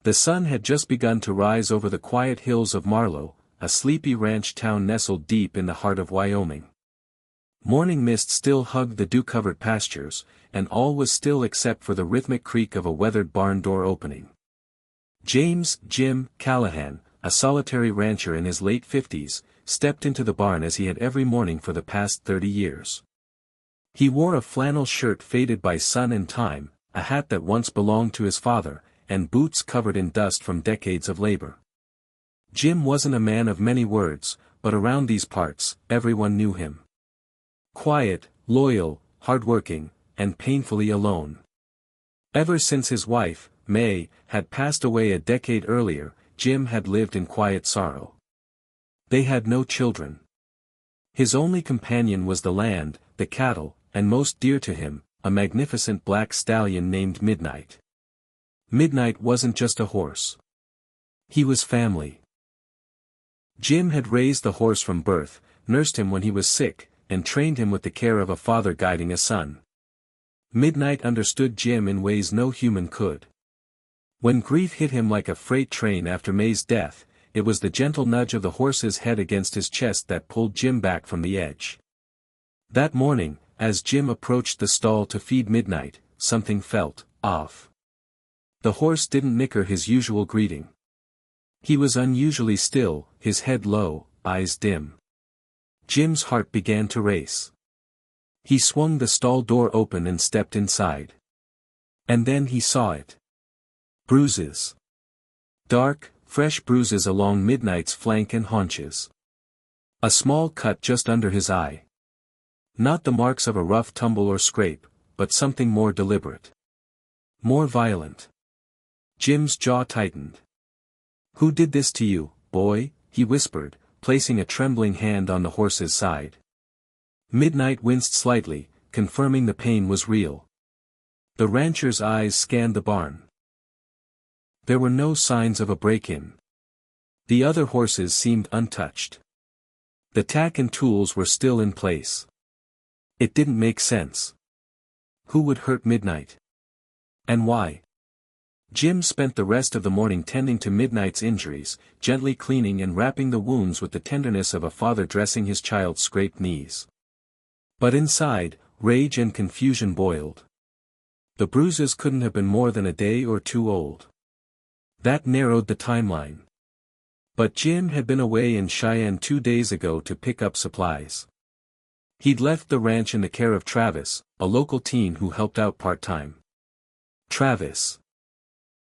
The sun had just begun to rise over the quiet hills of Marlow, a sleepy ranch town nestled deep in the heart of Wyoming. Morning mist still hugged the dew-covered pastures, and all was still except for the rhythmic creak of a weathered barn door opening. Jim Callahan, a solitary rancher in his late 50s, stepped into the barn as he had every morning for the past 30 years. He wore a flannel shirt faded by sun and time, a hat that once belonged to his father, and boots covered in dust from decades of labor. Jim wasn't a man of many words, but around these parts, everyone knew him. Quiet, loyal, hardworking, and painfully alone. Ever since his wife, May, had passed away a decade earlier, Jim had lived in quiet sorrow. They had no children. His only companion was the land, the cattle, and most dear to him, a magnificent black stallion named Midnight. Midnight wasn't just a horse. He was family. Jim had raised the horse from birth, nursed him when he was sick, and trained him with the care of a father guiding a son. Midnight understood Jim in ways no human could. When grief hit him like a freight train after May's death, it was the gentle nudge of the horse's head against his chest that pulled Jim back from the edge. That morning, as Jim approached the stall to feed Midnight, something felt off. The horse didn't nicker his usual greeting. He was unusually still, his head low, eyes dim. Jim's heart began to race. He swung the stall door open and stepped inside. And then he saw it. Bruises. Dark, fresh bruises along Midnight's flank and haunches. A small cut just under his eye. Not the marks of a rough tumble or scrape, but something more deliberate. More violent. Jim's jaw tightened. "Who did this to you, boy?" he whispered, placing a trembling hand on the horse's side. Midnight winced slightly, confirming the pain was real. The rancher's eyes scanned the barn. There were no signs of a break-in. The other horses seemed untouched. The tack and tools were still in place. It didn't make sense. Who would hurt Midnight? And why? Jim spent the rest of the morning tending to Midnight's injuries, gently cleaning and wrapping the wounds with the tenderness of a father dressing his child's scraped knees. But inside, rage and confusion boiled. The bruises couldn't have been more than a day or two old. That narrowed the timeline. But Jim had been away in Cheyenne 2 days ago to pick up supplies. He'd left the ranch in the care of Travis, a local teen who helped out part-time. Travis.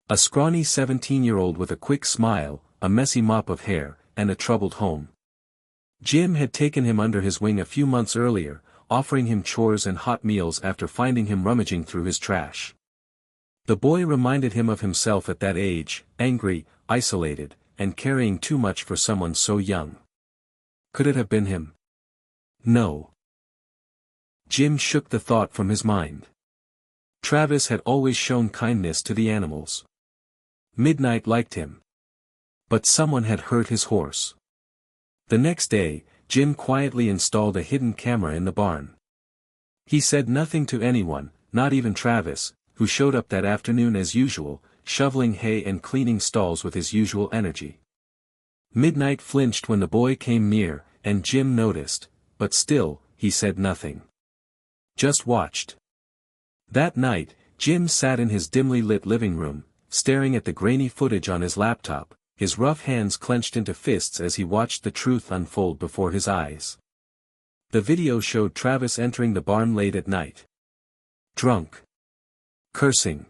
A scrawny 17-year-old with a quick smile, a messy mop of hair, and a troubled home. Jim had taken him under his wing a few months earlier, offering him chores and hot meals after finding him rummaging through his trash. The boy reminded him of himself at that age, angry, isolated, and carrying too much for someone so young. Could it have been him? No. Jim shook the thought from his mind. Travis had always shown kindness to the animals. Midnight liked him. But someone had hurt his horse. The next day, Jim quietly installed a hidden camera in the barn. He said nothing to anyone, not even Travis, who showed up that afternoon as usual, shoveling hay and cleaning stalls with his usual energy. Midnight flinched when the boy came near, and Jim noticed, but still, he said nothing. Just watched. That night, Jim sat in his dimly lit living room, staring at the grainy footage on his laptop, his rough hands clenched into fists as he watched the truth unfold before his eyes. The video showed Travis entering the barn late at night. Drunk. Cursing.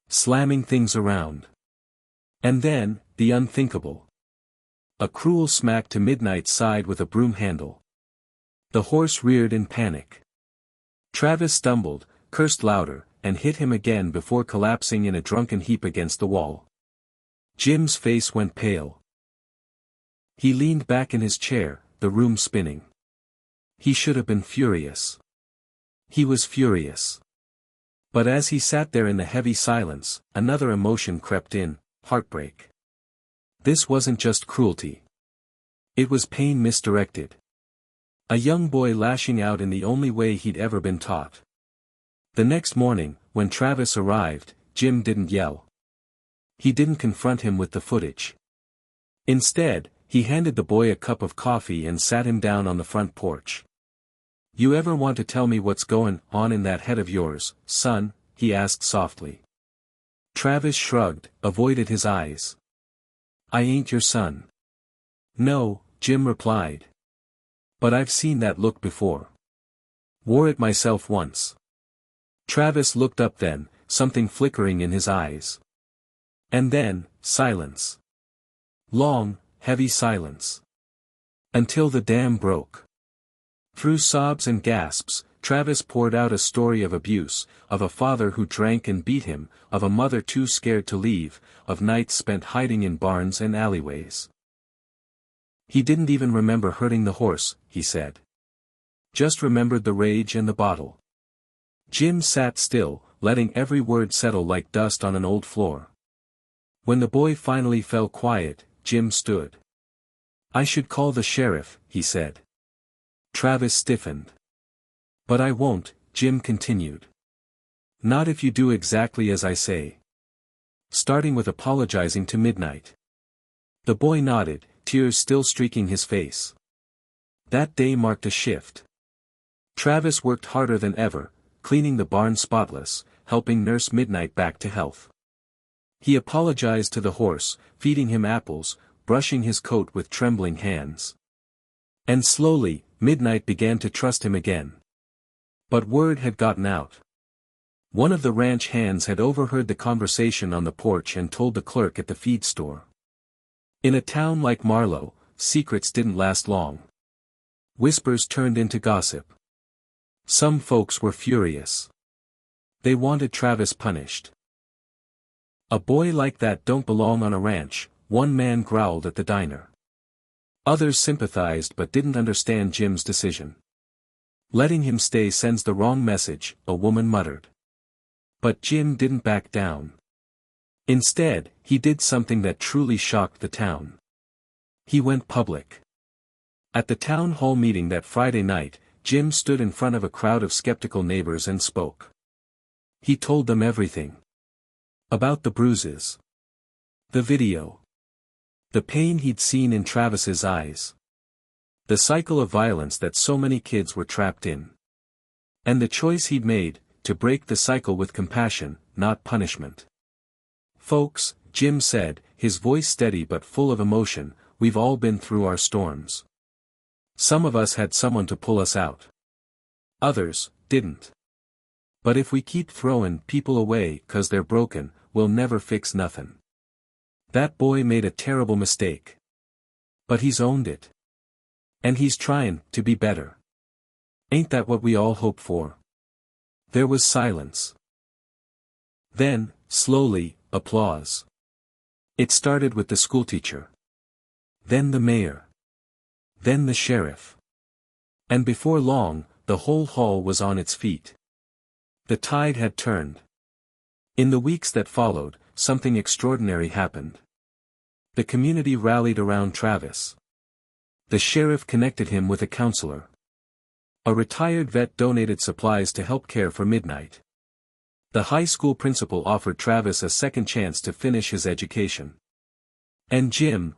Slamming things around. And then, the unthinkable. A cruel smack to Midnight's side with a broom handle. The horse reared in panic. Travis stumbled, cursed louder, and hit him again before collapsing in a drunken heap against the wall. Jim's face went pale. He leaned back in his chair, the room spinning. He should have been furious. He was furious. But as he sat there in the heavy silence, another emotion crept in, heartbreak. This wasn't just cruelty. It was pain misdirected. A young boy lashing out in the only way he'd ever been taught. The next morning, when Travis arrived, Jim didn't yell. He didn't confront him with the footage. Instead, he handed the boy a cup of coffee and sat him down on the front porch. "You ever want to tell me what's going on in that head of yours, son?" he asked softly. Travis shrugged, avoided his eyes. "I ain't your son." "No," Jim replied. "But I've seen that look before. Wore it myself once." Travis looked up then, something flickering in his eyes. And then, silence. Long, heavy silence. Until the dam broke. Through sobs and gasps, Travis poured out a story of abuse, of a father who drank and beat him, of a mother too scared to leave, of nights spent hiding in barns and alleyways. He didn't even remember hurting the horse, he said. Just remembered the rage and the bottle. Jim sat still, letting every word settle like dust on an old floor. When the boy finally fell quiet, Jim stood. "I should call the sheriff," he said. Travis stiffened. "But I won't," Jim continued. "Not if you do exactly as I say. Starting with apologizing to Midnight." The boy nodded, tears still streaking his face. That day marked a shift. Travis worked harder than ever, cleaning the barn spotless, helping nurse Midnight back to health. He apologized to the horse, feeding him apples, brushing his coat with trembling hands. And slowly, Midnight began to trust him again. But word had gotten out. One of the ranch hands had overheard the conversation on the porch and told the clerk at the feed store. In a town like Marlow, secrets didn't last long. Whispers turned into gossip. Some folks were furious. They wanted Travis punished. "A boy like that don't belong on a ranch," one man growled at the diner. Others sympathized but didn't understand Jim's decision. "Letting him stay sends the wrong message," a woman muttered. But Jim didn't back down. Instead, he did something that truly shocked the town. He went public. At the town hall meeting that Friday night, Jim stood in front of a crowd of skeptical neighbors and spoke. He told them everything. About the bruises. The video. The pain he'd seen in Travis's eyes. The cycle of violence that so many kids were trapped in. And the choice he'd made, to break the cycle with compassion, not punishment. "Folks," Jim said, his voice steady but full of emotion, "we've all been through our storms. Some of us had someone to pull us out. Others didn't. But if we keep throwing people away 'cause they're broken, we'll never fix nothing. That boy made a terrible mistake. But he's owned it. And he's trying to be better. Ain't that what we all hope for?" There was silence. Then, slowly, applause. It started with the schoolteacher. Then the mayor. Then the sheriff. And before long, the whole hall was on its feet. The tide had turned. In the weeks that followed, something extraordinary happened. The community rallied around Travis. The sheriff connected him with a counselor. A retired vet donated supplies to help care for Midnight. The high school principal offered Travis a second chance to finish his education. And Jim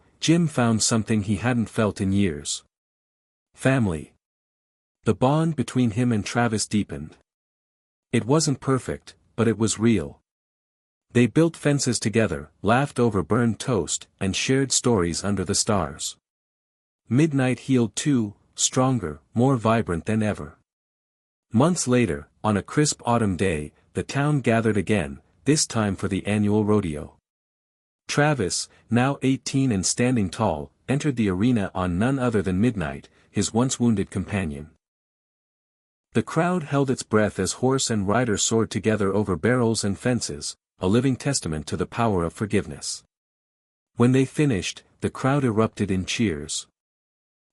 found something he hadn't felt in years. Family. The bond between him and Travis deepened. It wasn't perfect, but it was real. They built fences together, laughed over burned toast, and shared stories under the stars. Midnight healed too, stronger, more vibrant than ever. Months later, on a crisp autumn day, the town gathered again, this time for the annual rodeo. Travis, now 18 and standing tall, entered the arena on none other than Midnight, his once wounded companion. The crowd held its breath as horse and rider soared together over barrels and fences, a living testament to the power of forgiveness. When they finished, the crowd erupted in cheers.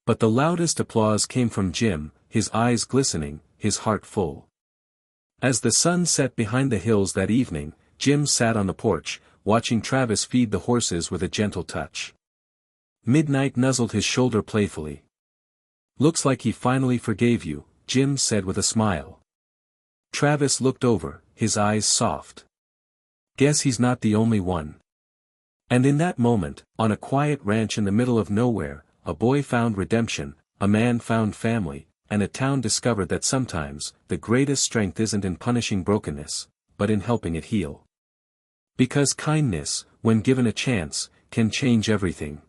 But the loudest applause came from Jim, his eyes glistening, his heart full. As the sun set behind the hills that evening, Jim sat on the porch, watching Travis feed the horses with a gentle touch. Midnight nuzzled his shoulder playfully. "Looks like he finally forgave you," Jim said with a smile. Travis looked over, his eyes soft. "Guess he's not the only one." And in that moment, on a quiet ranch in the middle of nowhere, a boy found redemption, a man found family, and a town discovered that sometimes, the greatest strength isn't in punishing brokenness, but in helping it heal. Because kindness, when given a chance, can change everything.